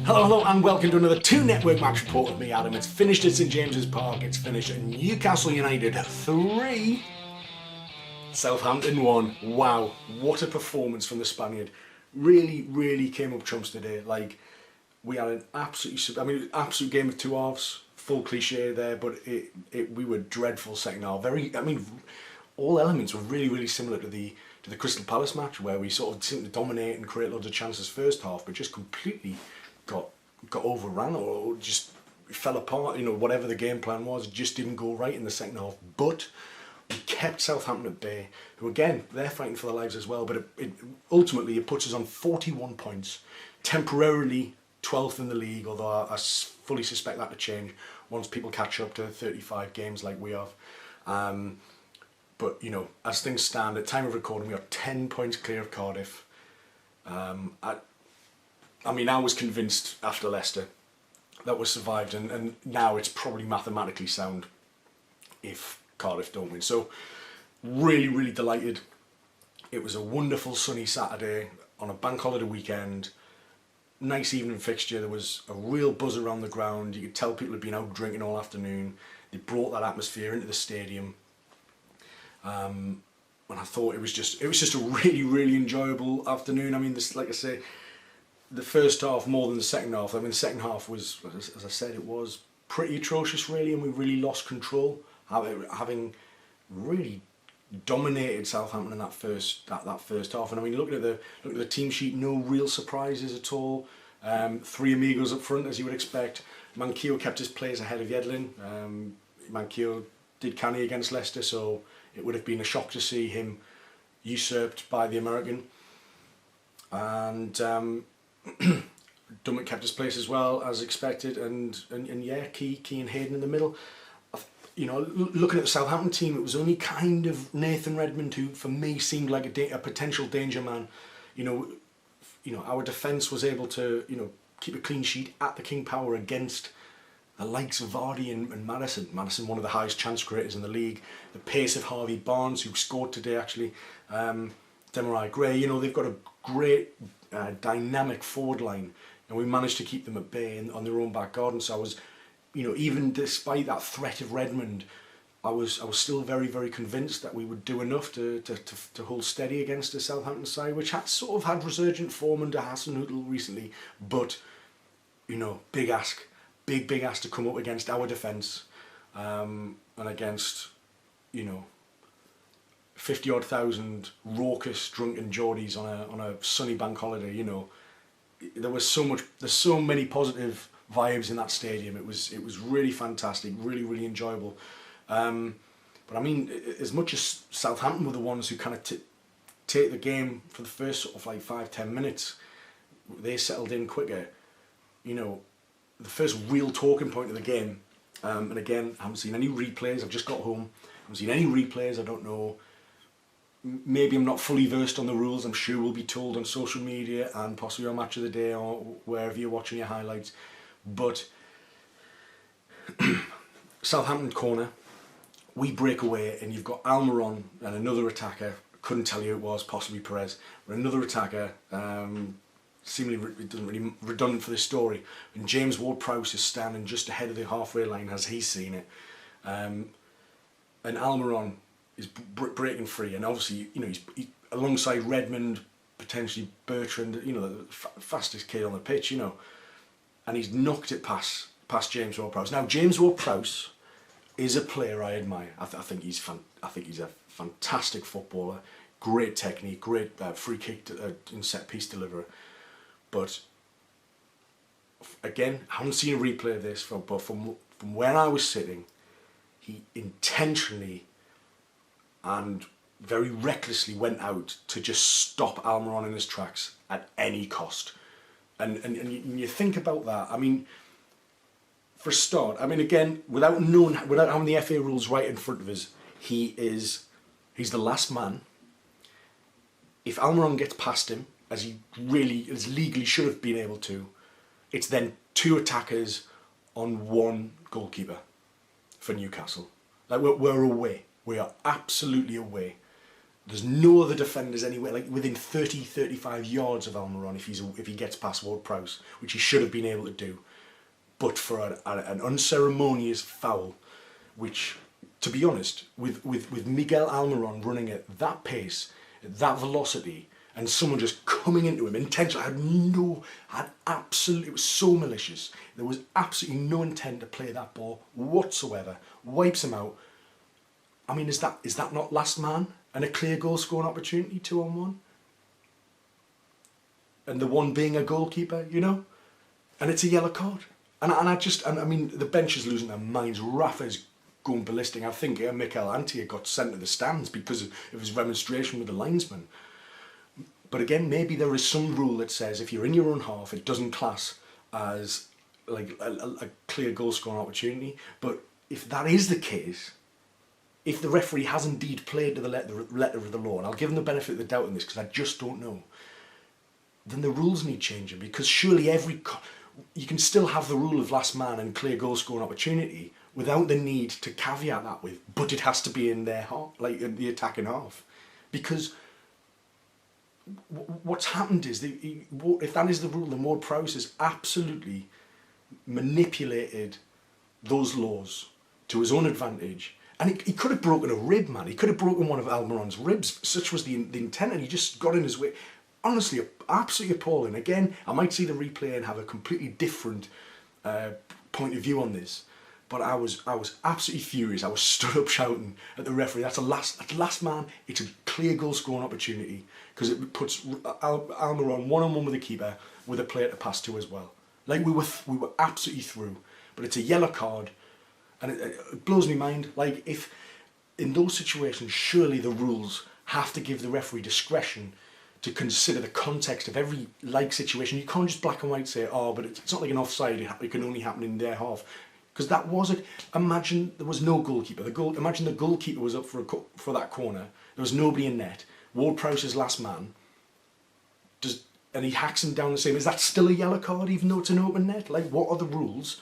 Hello and welcome to another 2 Network match report with me, Adam. It's finished at St James's Park. It's finished at Newcastle United 3, Southampton 1. Wow, what a performance from the Spaniard. Really came up trumps today. Like, we had an absolute game of two halves. Full cliche there, but we were dreadful second half. All elements were really similar to the Crystal Palace match, where we sort of seemed to dominate and create loads of chances first half, but just completely got overrun or just fell apart. You know, whatever the game plan was, just didn't go right in the second half. But we kept Southampton at bay, who again, they're fighting for their lives as well, but ultimately it puts us on 41 points, temporarily 12th in the league, although I fully suspect that to change once people catch up to 35 games like we have. But, you know, as things stand, at time of recording, we are 10 points clear of Cardiff. I was convinced after Leicester that we survived, and now it's probably mathematically sound if Cardiff don't win. So, really delighted. It was a wonderful sunny Saturday on a bank holiday weekend. Nice evening fixture. There was a real buzz around the ground. You could tell people had been out drinking all afternoon. They brought that atmosphere into the stadium. And I thought it was just a really enjoyable afternoon. I mean, like I say, the first half more than the second half. I mean, the second half was, as I said, it was pretty atrocious really, and we really lost control, having really dominated Southampton in that first half. And I mean, looking at the team sheet, no real surprises at all. 3 amigos up front, as you would expect. Manquillo kept his players ahead of Yedlin. Manquillo did canny against Leicester, so it would have been a shock to see him usurped by the American. And Dummett kept his place as well, as expected, and yeah, Key and Hayden in the middle. You know, looking at the Southampton team, it was only kind of Nathan Redmond who, for me, seemed like a potential danger man. You know, our defence was able to, you know, keep a clean sheet at the King Power against the likes of Vardy and Maddison. Maddison, one of the highest chance creators in the league. The pace of Harvey Barnes, who scored today actually. Demarai Gray, you know, they've got a great dynamic forward line, and we managed to keep them at bay on their own back garden. So I was, you know, even despite that threat of Redmond, I was still very convinced that we would do enough to hold steady against the Southampton side, which had sort of had resurgent form under Hasenhüttl recently. But, you know, big ask to come up against our defence, and against, you know, 50-odd thousand raucous drunken Geordies on a sunny bank holiday. You know, there's so many positive vibes in that stadium. It was really fantastic, really enjoyable. But I mean, as much as Southampton were the ones who kind of take the game for the first sort of like 5-10 minutes, they settled in quicker. You know, the first real talking point of the game, and again, I haven't seen any replays. I've just got home. I haven't seen any replays. I don't know. Maybe I'm not fully versed on the rules. I'm sure we'll be told on social media and possibly on Match of the Day or wherever you're watching your highlights. But Southampton corner, we break away, and you've got Almiron and another attacker. Couldn't tell you who it was, possibly Perez, but another attacker. Seemingly it doesn't really redundant for this story. And James Ward-Prowse is standing just ahead of the halfway line as he's seen it, and Almiron is breaking free, and obviously, you know, he's alongside Redmond, potentially Bertrand, you know, the fastest kid on the pitch, you know, and he's knocked it past James Ward-Prowse. Now, James Ward-Prowse is a player I admire. I think he's a fantastic footballer, great technique, great free kick and set piece deliverer. But again, I haven't seen a replay of this, but from where I was sitting, he intentionally and very recklessly went out to just stop Almiron in his tracks at any cost. And you think about that. I mean, for a start, I mean, again, without having the FA rules right in front of us, he's the last man. If Almiron gets past him, as he legally should have been able to, it's then 2 attackers on 1 goalkeeper for Newcastle. Like, we're away. We are absolutely away. There's no other defenders anywhere, like within 30, 35 yards of Almiron if he gets past Ward-Prowse, which he should have been able to do. But for an unceremonious foul, which, to be honest, with Miguel Almiron running at that pace, at that velocity, and someone just coming into him intentionally, it was so malicious. There was absolutely no intent to play that ball whatsoever. Wipes him out. I mean, is that not last man and a clear goal scoring opportunity 2-on-1? And the one being a goalkeeper, you know? And it's a yellow card. And I mean, the bench is losing their minds. Rafa's going ballistic. I think Mikel Antia got sent to the stands because of his remonstration with the linesman. But again, maybe there is some rule that says if you're in your own half, it doesn't class as like a clear goal scoring opportunity. But if that is the case, if the referee has indeed played to the letter of the law, and I'll give him the benefit of the doubt in this because I just don't know, then the rules need changing, because surely you can still have the rule of last man and clear goal scoring opportunity without the need to caveat that with, but it has to be in their half, like in the attacking half. Because what's happened is, if that is the rule, then Ward-Prowse has absolutely manipulated those laws to his own advantage. And he could have broken a rib, man. He could have broken one of Almiron's ribs. Such was the intent, and he just got in his way. Honestly, absolutely appalling. Again, I might see the replay and have a completely different point of view on this. But I was absolutely furious. I was stood up shouting at the referee. That's the last man. It's a clear goal scoring opportunity, because it puts Almiron one-on-one with the keeper with a player to pass to as well. Like we were absolutely through. But it's a yellow card, and it blows my mind. Like, if in those situations, surely the rules have to give the referee discretion to consider the context of every situation. You can't just black and white say, oh, but it's not like an offside, it can only happen in their half. Because that was it. Imagine there was no goalkeeper. Imagine the goalkeeper was up for that corner. There was nobody in net. Ward-Prowse's last man. And he hacks him down the same. Is that still a yellow card, even though it's an open net? Like, what are the rules?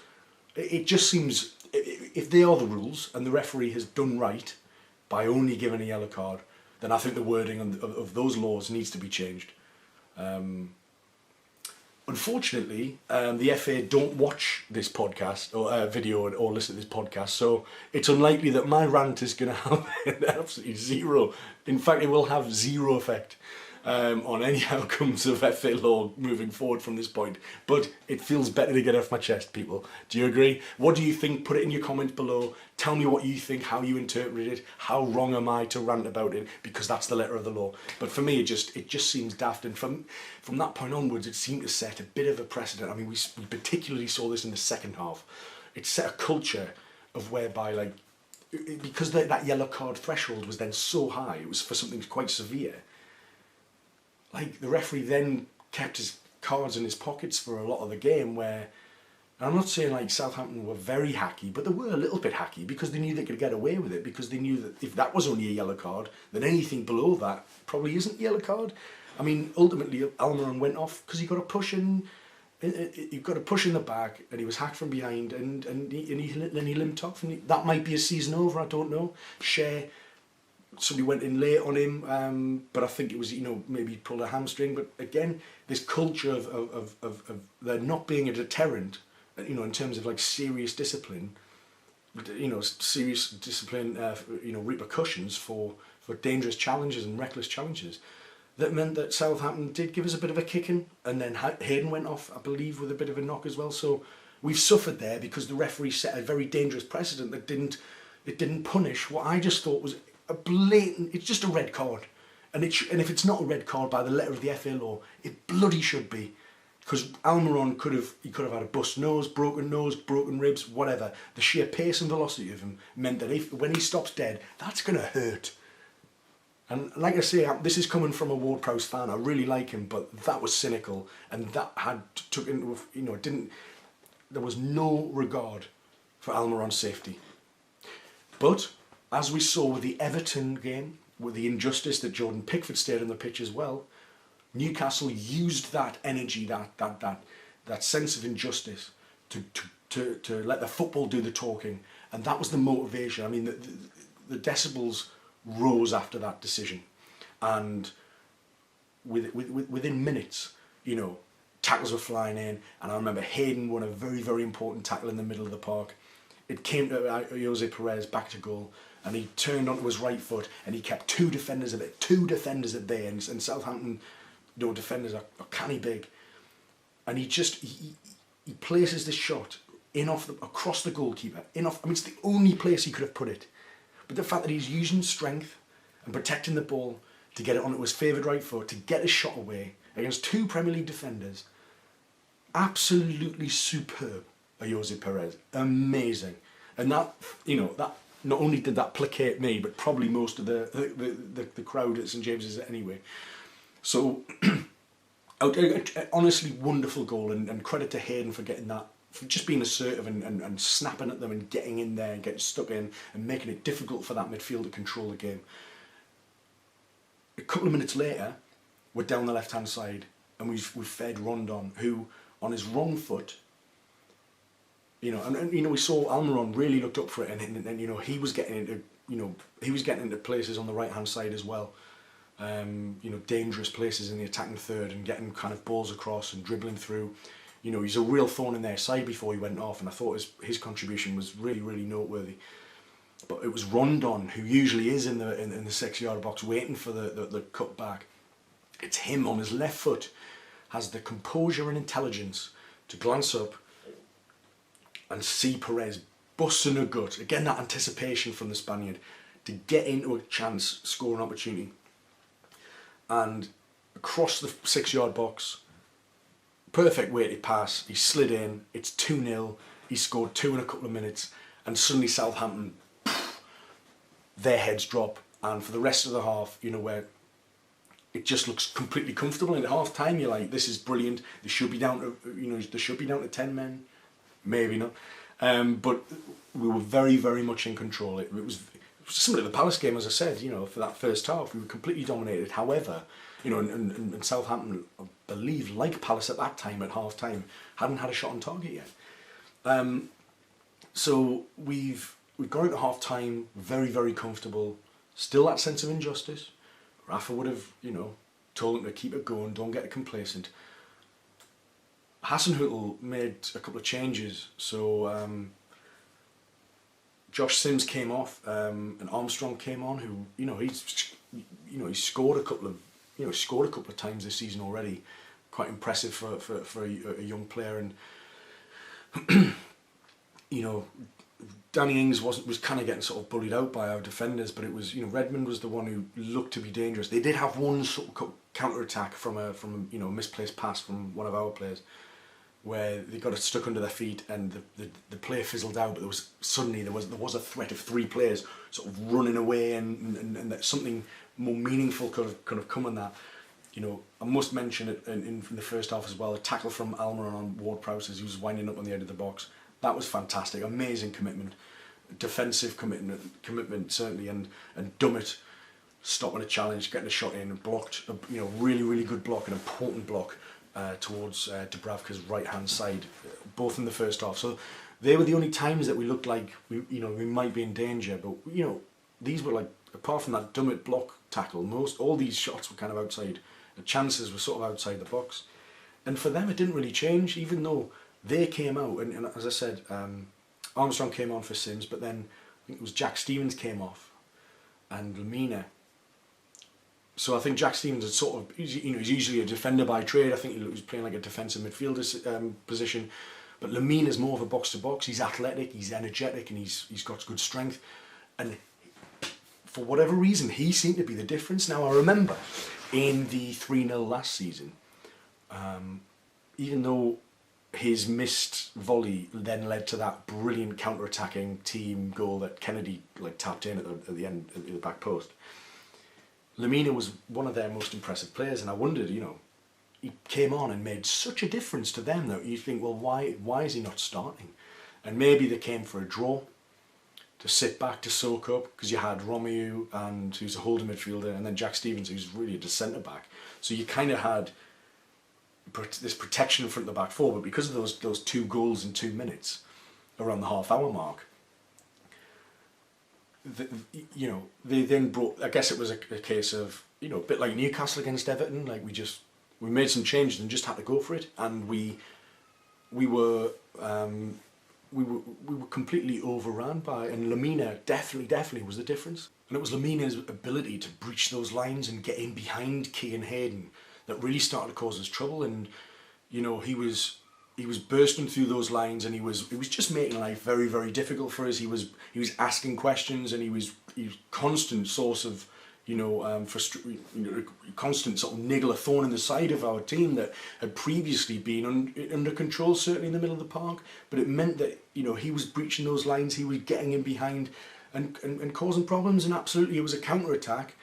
It just seems, if they are the rules and the referee has done right by only giving a yellow card, then I think the wording of those laws needs to be changed. Unfortunately, the FA don't watch this podcast or video or listen to this podcast, so it's unlikely that my rant is going to have absolutely zero. In fact, it will have zero effect on any outcomes of FA law moving forward from this point. But it feels better to get off my chest, people. Do you agree? What do you think? Put it in your comments below. Tell me what you think, how you interpret it, how wrong am I to rant about it, because that's the letter of the law. But for me, it just seems daft, and from that point onwards, it seemed to set a bit of a precedent. I mean, we particularly saw this in the second half. It set a culture of whereby, like, because that yellow card threshold was then so high, it was for something quite severe. Like, the referee then kept his cards in his pockets for a lot of the game, where, and I'm not saying like Southampton were very hacky, but they were a little bit hacky because they knew they could get away with it, because they knew that if that was only a yellow card, then anything below that probably isn't a yellow card. I mean, ultimately, Almiron went off because he got a push in the back, and he was hacked from behind, and he limped off, and that might be a season over, I don't know. Somebody went in late on him, but I think it was, maybe he pulled a hamstring. But again, this culture of there not being a deterrent, in terms of like serious discipline, repercussions for dangerous challenges and reckless challenges, that meant that Southampton did give us a bit of a kicking, and then Hayden went off, I believe, with a bit of a knock as well. So we've suffered there because the referee set a very dangerous precedent that didn't punish what I just thought was a blatant. It's just a red card, and if it's not a red card by the letter of the FA law, it bloody should be, because Almiron could have had a bust nose, broken ribs, whatever. The sheer pace and velocity of him meant that when he stops dead, that's gonna hurt. And like I say, this is coming from a Ward-Prowse fan. I really like him, but that was cynical, and that took into there was no regard for Almiron's safety. But as we saw with the Everton game, with the injustice that Jordan Pickford stayed on the pitch as well, Newcastle used that energy, that sense of injustice, to let the football do the talking, and that was the motivation. I mean, the decibels rose after that decision. And within minutes, you know, tackles were flying in, and I remember Hayden won a very, very important tackle in the middle of the park. It came to Ayoze Perez back to goal, and he turned onto his right foot, and he kept two defenders at bay, and Southampton, you know, defenders are canny big, and he places this shot across the goalkeeper, I mean, it's the only place he could have put it, but the fact that he's using strength and protecting the ball to get it onto his favoured right foot, to get his shot away against two Premier League defenders, absolutely superb. Ayoze Perez, amazing, and that, you know, that not only did that placate me, but probably most of the crowd at St James's anyway. So, honestly, wonderful goal, and credit to Hayden for getting that, for just being assertive and snapping at them and getting in there and getting stuck in and making it difficult for that midfield to control the game. A couple of minutes later, we're down the left-hand side, and we've fed Rondon, who on his wrong foot, you know, and you know, we saw Almiron really looked up for it, and you know, he was getting into places on the right-hand side as well, you know, dangerous places in the attacking third, and getting kind of balls across and dribbling through. You know, he's a real thorn in their side before he went off, and I thought his contribution was really, really noteworthy. But it was Rondon, who usually is in the 6-yard box waiting for the cut back. It's him on his left foot, has the composure and intelligence to glance up and see Perez busting a gut. Again, that anticipation from the Spaniard to get into a chance, score an opportunity. And across the 6-yard box, perfect weighted pass, he slid in, it's 2-0, he scored 2 in a couple of minutes, and suddenly Southampton, their heads drop, and for the rest of the half, you know, where it just looks completely comfortable, and at half time you're like, this is brilliant, they should be down to, you know, they should be down to 10 men, maybe not, but we were very, very much in control. It was similar to the Palace game, as I said, you know, for that first half, we were completely dominated. However, you know, and Southampton, I believe, like Palace at that time, at half time, hadn't had a shot on target yet. So we've gone into half time very, very comfortable. Still that sense of injustice. Rafa would have, you know, told them to keep it going, don't get complacent. Hasenhüttl made a couple of changes. So Josh Sims came off, and Armstrong came on, who, you know, he's scored a couple of times this season already. Quite impressive for a young player, and you know, Danny Ings was kind of getting sort of bullied out by our defenders, but it was, you know, Redmond was the one who looked to be dangerous. They did have one sort of counter attack from a you know, misplaced pass from one of our players, where they got it stuck under their feet, and the player fizzled out, but there was a threat of 3 players sort of running away, and that something more meaningful could have come on that. You know, I must mention it in the first half as well, a tackle from Almiron on Ward-Prowse as he was winding up on the edge of the box. That was fantastic, amazing commitment, defensive commitment certainly, and Dummett stopping a challenge, getting a shot in, and blocked, you know, really, really good block, an important block towards Dubravka's right-hand side, both in the first half. So they were the only times that we looked like we might be in danger, but you know, these were like, apart from that Dummett block tackle, all these shots were kind of outside. The chances were sort of outside the box, and for them it didn't really change, even though they came out, and as I said, Armstrong came on for Sims, but then I think it was Jack Stevens came off, and Lamina. So I think Jack Stevens is sort of, you know, he's usually a defender by trade. I think he was playing like a defensive midfielder position, but Lamina's more of a box to box. He's athletic, he's energetic, and he's got good strength, and for whatever reason, he seemed to be the difference. Now I remember in the 3-0 last season, even though his missed volley then led to that brilliant counter-attacking team goal that Kennedy like tapped in at the end, at the back post, Lamina was one of their most impressive players, and I wondered, you know, he came on and made such a difference to them that you think, well, why is he not starting? And maybe they came for a draw, to sit back, to soak up, because you had Romeo, and who's a holding midfielder, and then Jack Stevens, who's really a centre back. So you kind of had this protection in front of the back four, but because of those 2 goals in 2 minutes around the half-hour mark, they then brought. I guess it was a case of a bit like Newcastle against Everton. Like we made some changes and just had to go for it, and we were completely overrun by. And Lamina definitely was the difference. And it was Lamina's ability to breach those lines and get in behind Key and Hayden that really started to cause us trouble. And he was bursting through those lines, and he was just making life very, very difficult for us. He was asking questions, and he was constant source of constant sort of niggle, a thorn in the side of our team that had previously been under control, certainly in the middle of the park. But it meant that he was breaching those lines, he was getting in behind and causing problems. And absolutely, it was a counter attack.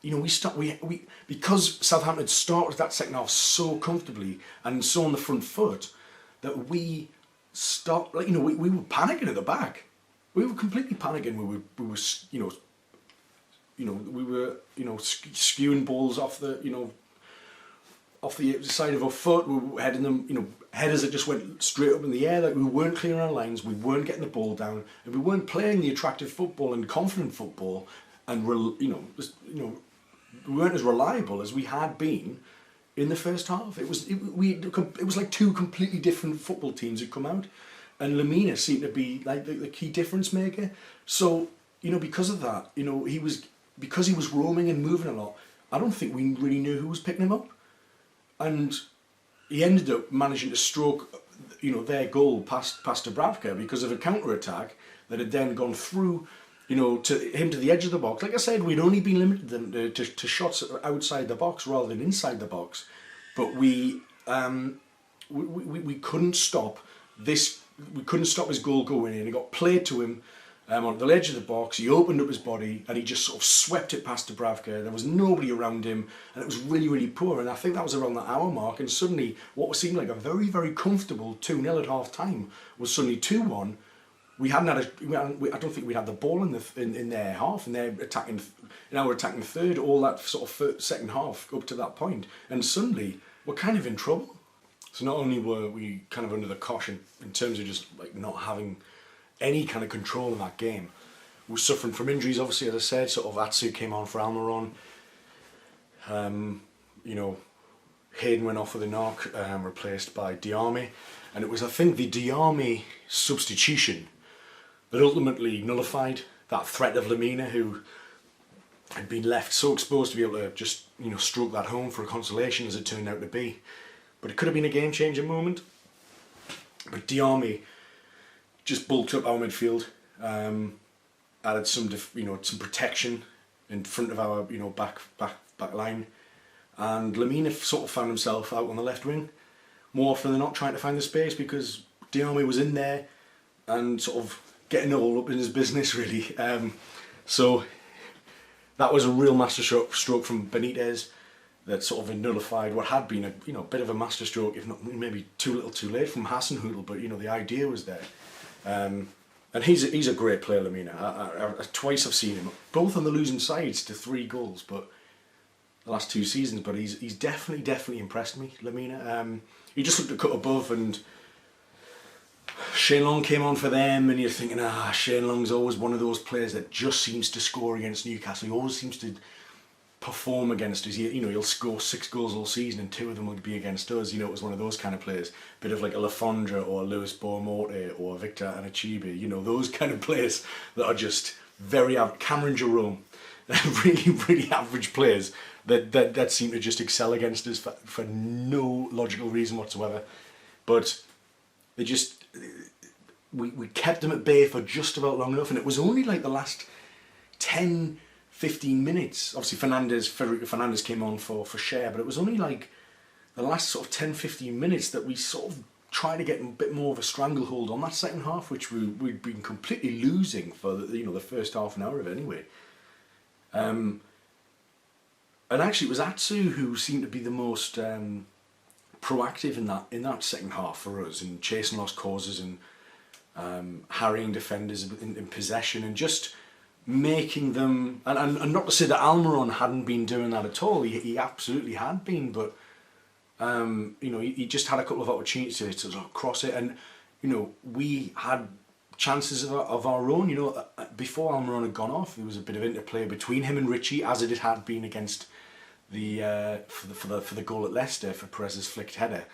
We because Southampton had started that second half so comfortably and so on the front foot, that we stopped. We were panicking at the back. We were completely panicking. We were skewing balls off the side of our foot. We were heading them, headers that just went straight up in the air. Like, we weren't clearing our lines. We weren't getting the ball down, and we weren't playing the attractive football and confident football. And we weren't as reliable as we had been in the first half. It was like two completely different football teams had come out, and Lamina seemed to be like the key difference maker. So because of that, because he was roaming and moving a lot, I don't think we really knew who was picking him up, and he ended up managing to stroke their goal past Dubravka because of a counter attack that had then gone through to him to the edge of the box. Like I said, we'd only been limited them to shots outside the box rather than inside the box, but we couldn't stop this. We couldn't stop his goal going in. It got played to him on the edge of the box. He opened up his body and he just sort of swept it past Dubravka. There was nobody around him, and it was really, really poor. And I think that was around the hour mark. And suddenly, what seemed like a very, very comfortable 2-0 at half time was suddenly 2-1. I don't think we had the ball in their half, and they're attacking. Now we're attacking third. All that sort of second half up to that point, and suddenly we're kind of in trouble. So not only were we kind of under the cosh in terms of just like not having any kind of control in that game, we were suffering from injuries. Obviously, as I said, sort of Atsu came on for Almiron. Hayden went off with a knock, replaced by Diame, and it was, I think, the Diame substitution that ultimately nullified that threat of Lamina, who had been left so exposed to be able to just stroke that home for a consolation, as it turned out to be. But it could have been a game-changing moment. But Diame just bulked up our midfield, added some some protection in front of our back line, and Lamina sort of found himself out on the left wing more often than not, trying to find the space, because Diame was in there and sort of getting all up in his business, really. So that was a real masterstroke from Benitez that sort of nullified what had been a bit of a masterstroke, if not maybe too little too late, from Hasenhüttl. But the idea was there, and he's a great player, Lamina. Twice I've seen him, both on the losing sides to 3 goals, but the last 2 seasons. But he's definitely impressed me, Lamina. He just looked a cut above, and Shane Long came on for them, and you're thinking, Shane Long's always one of those players that just seems to score against Newcastle. He always seems to perform against us. He'll score 6 goals all season, and 2 of them would be against us. It was one of those kind of players, bit of like a Lafondra or a Lewis Bournemorte or Victor Anichibe. Those kind of players that are just very Cameron Jerome, really, really average players that seem to just excel against us for no logical reason whatsoever. But they just, we kept them at bay for just about long enough, and it was only like the last 10-15 minutes. Obviously Federico Fernandez came on for Cher, but it was only like the last sort of 10-15 minutes that we sort of tried to get a bit more of a stranglehold on that second half, which we'd been completely losing for the first half an hour of it anyway. And actually it was Atsu who seemed to be the most proactive in that second half for us, in chasing lost causes and harrying defenders in possession, and just making them, and not to say that Almiron hadn't been doing that at all. He absolutely had been, but he just had a couple of opportunities to cross it, and we had chances of our own. You know, before Almiron had gone off, there was a bit of interplay between him and Richie, as it had been against the for the goal at Leicester for Perez's flicked header.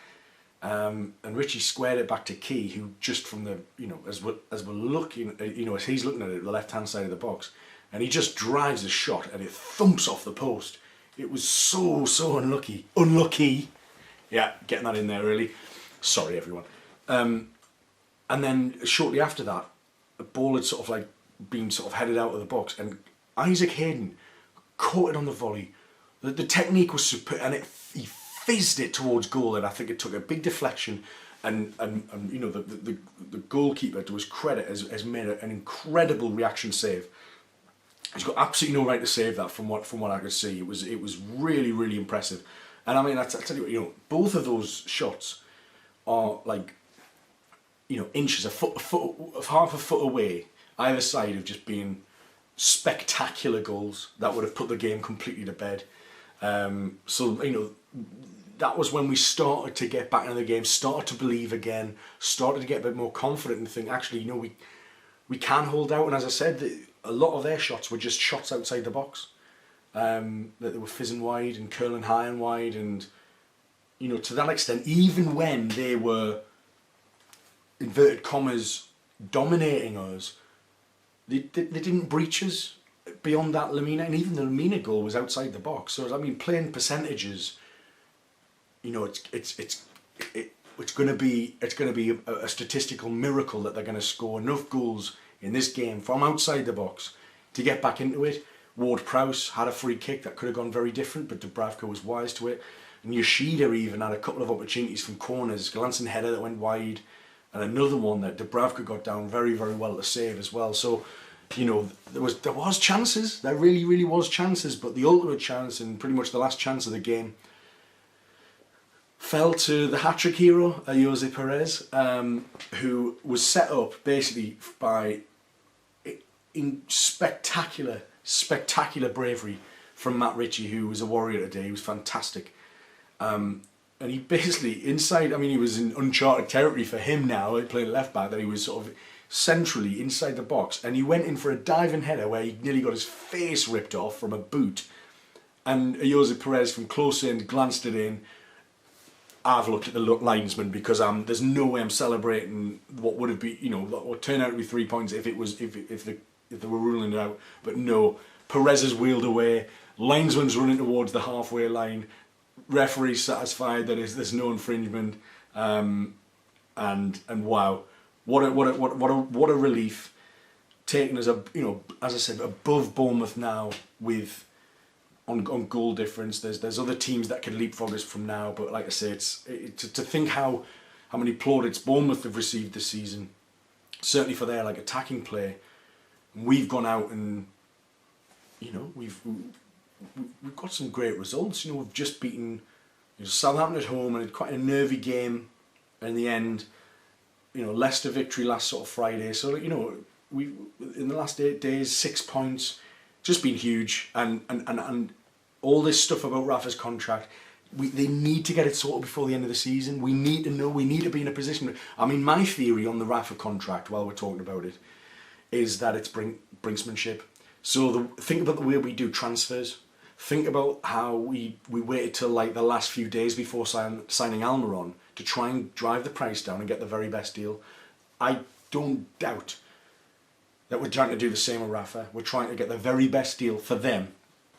And Richie squared it back to Key, who just from the, you know, as we're looking, you know, as he's looking at it, the left hand side of the box, and he just drives a shot and it thumps off the post. It was so unlucky. Yeah, getting that in there early. Sorry, everyone. And then shortly after that, the ball had sort of like been sort of headed out of the box, and Isaac Hayden caught it on the volley. The technique was superb, and he fizzed it towards goal, and I think it took a big deflection, and you know, the goalkeeper, to his credit, has made an incredible reaction save. He's got absolutely no right to save that from what I could see. It was really impressive. And I mean, I tell you what, you know, both of those shots are like, you know, inches, half a foot away, either side of just being spectacular goals that would have put the game completely to bed. So, you know, that was when we started to get back into the game, started to believe again, started to get a bit more confident and think, actually, you know, we can hold out. And as I said, a lot of their shots were just shots outside the box. That they were fizzing wide and curling high and wide, and, you know, to that extent, even when they were, inverted commas, dominating us, they didn't breach us beyond that Lamina, and even the Lamina goal was outside the box. So I mean, playing percentages, you know, it's going to be a statistical miracle that they're going to score enough goals in this game from outside the box to get back into it. Ward-Prowse had a free kick that could have gone very different, but Dubravka was wise to it. And Yoshida even had a couple of opportunities from corners, glancing header that went wide, and another one that Dubravka got down very well to save as well. So, you know, there was chances, there really was chances, but the ultimate chance, and pretty much the last chance of the game, fell to the hat-trick hero, Ayoze Perez, who was set up basically by in spectacular bravery from Matt Ritchie, who was a warrior today. He was fantastic. And he basically, inside, I mean, he was in uncharted territory for him now, playing left back, that he was sort of centrally inside the box, and he went in for a diving header where he nearly got his face ripped off from a boot, and Ayoze Perez from close in glanced it in. I've looked at the linesman, because there's no way I'm celebrating what would have been, you know, what would turn out to be 3 points if they were ruling it out. But no, Perez has wheeled away, linesman's running towards the halfway line, referee's satisfied that there's no infringement, and wow, what a relief, taking us, you know, as I said, above Bournemouth now with on goal difference. There's other teams that can leapfrog us from now, but like I say, to think how many plaudits Bournemouth have received this season, certainly for their like attacking play. We've gone out and, you know, we've got some great results. You know, we've just beaten, you know, Southampton at home, and quite a nervy game in the end. You know, Leicester victory last sort of Friday. So, you know, we in the last 8 days, 6 points, just been huge. And all this stuff about Rafa's contract, they need to get it sorted before the end of the season. We need to know. We need to be in a position. I mean, my theory on the Rafa contract, while we're talking about it, is that it's brinksmanship. So think about the way we do transfers. Think about how we waited till like the last few days before signing Almiron to try and drive the price down and get the very best deal. I don't doubt that we're trying to do the same with Rafa. We're trying to get the very best deal for them,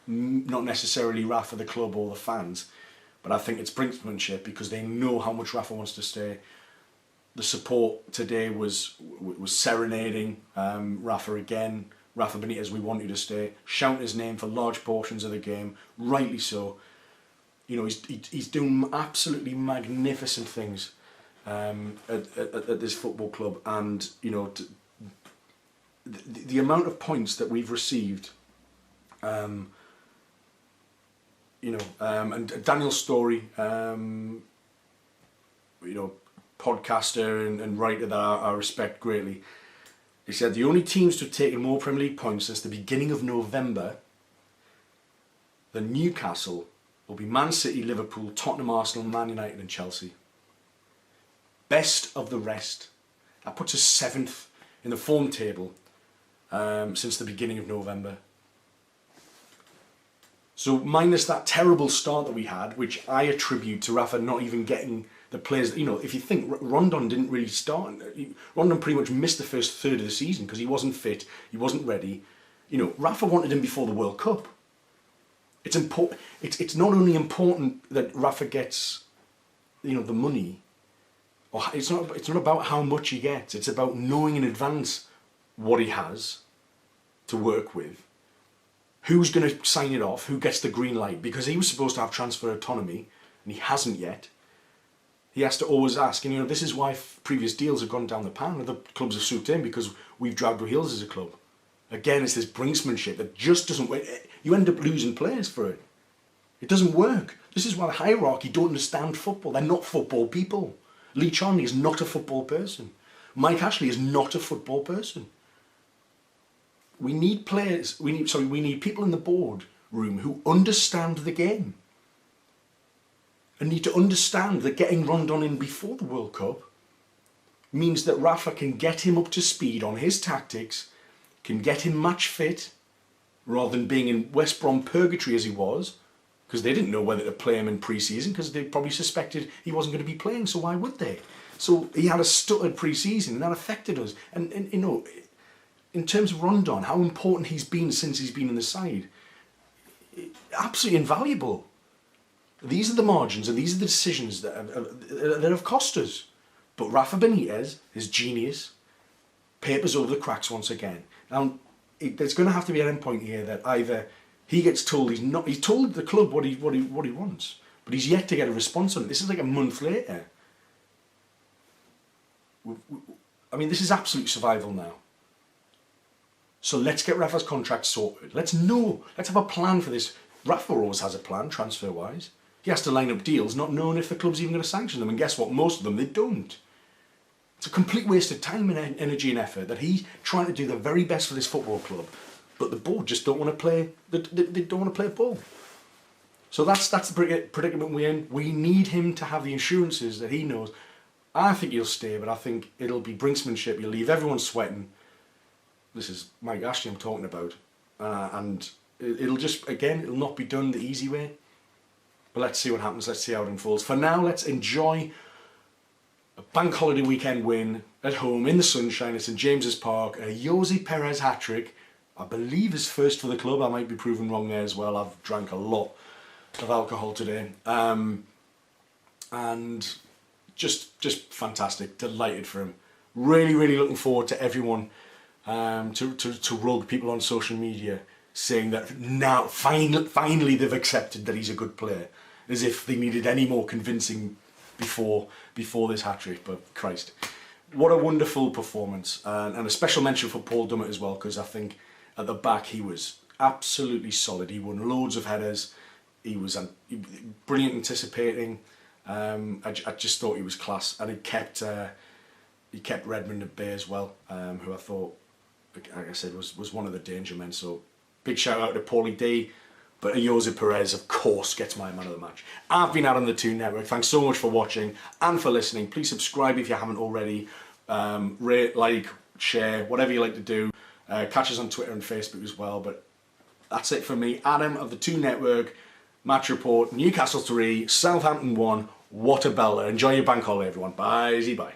not necessarily Rafa the club or the fans, but I think it's brinksmanship, because they know how much Rafa wants to stay. The support today was serenading Rafa again. Rafa Benitez, we want you to stay. Shouting his name for large portions of the game, rightly so. You know, he's doing absolutely magnificent things at this football club, and you know, the amount of points that we've received. You know, and Daniel Story, you know, podcaster and writer that I respect greatly. He said the only teams to have taken more Premier League points since the beginning of November than Newcastle will be Man City, Liverpool, Tottenham, Arsenal, Man United and Chelsea. Best of the rest. That puts us 7th in the form table since the beginning of November. So minus that terrible start that we had, which I attribute to Rafa not even getting the players. You know, if you think Rondon didn't really start, Rondon pretty much missed the first third of the season because he wasn't fit, he wasn't ready. You know, Rafa wanted him before the World Cup. It's important. It's not only important that Rafa gets, you know, the money, or it's not about how much he gets. It's about knowing in advance what he has to work with. Who's going to sign it off? Who gets the green light? Because he was supposed to have transfer autonomy, and he hasn't yet. He has to always ask, and you know, this is why previous deals have gone down the pan. Other clubs have swooped in because we've dragged our heels as a club. Again, it's this brinksmanship that just doesn't work. You end up losing players for it. It doesn't work. This is why the hierarchy don't understand football. They're not football people. Lee Charnley is not a football person. Mike Ashley is not a football person. We need players, we need people in the board room who understand the game. And need to understand that getting Rondon in before the World Cup means that Rafa can get him up to speed on his tactics, can get him match fit, rather than being in West Brom purgatory as he was, because they didn't know whether to play him in pre-season, because they probably suspected he wasn't going to be playing, so why would they? So he had a stuttered pre-season, and that affected us. And you know, in terms of Rondon, how important he's been since he's been in the side, absolutely invaluable. These are the margins and these are the decisions that have cost us. But Rafa Benitez, his genius, papers over the cracks once again. Now, there's going to have to be an end point here that either he gets told he's told the club what he wants, but he's yet to get a response on it. This is like a month later. I mean, this is absolute survival now. So let's get Rafa's contract sorted. Let's have a plan for this. Rafa always has a plan, transfer-wise. He has to line up deals, not knowing if the club's even going to sanction them. And guess what? Most of them, they don't. It's a complete waste of time and energy and effort that he's trying to do the very best for this football club. But the board just don't want to play, they don't want to play ball. So that's the predicament we're in. We need him to have the assurances that he knows. I think he'll stay, but I think it'll be brinksmanship. He'll leave everyone sweating. This is Mike Ashley I'm talking about. And it'll just, again, it'll not be done the easy way. But let's see what happens. Let's see how it unfolds. For now, let's enjoy a bank holiday weekend win at home in the sunshine at St James's Park. A Ayoze Perez hat-trick. I believe his first for the club. I might be proven wrong there as well. I've drank a lot of alcohol today. And just fantastic. Delighted for him. Really, really looking forward to everyone, to rogue people on social media saying that now finally they've accepted that he's a good player, as if they needed any more convincing before this hat-trick. But Christ, what a wonderful performance, and a special mention for Paul Dummett as well, because I think at the back he was absolutely solid. He won loads of headers. He was brilliant anticipating. I just thought he was class, and he kept Redmond at bay as well, who I thought, like I said, was one of the danger men. So big shout out to Paulie D, but Ayoze Perez, of course, gets my man of the match. I've been out on the Toon Network. Thanks so much for watching and for listening. Please subscribe if you haven't already. Rate, like, share, whatever you like to do. Catch us on Twitter and Facebook as well. But that's it for me. Adam of the Toon Network. Match report. Newcastle 3, Southampton 1. What a belter. Enjoy your bank holiday, everyone. Bye. Bye.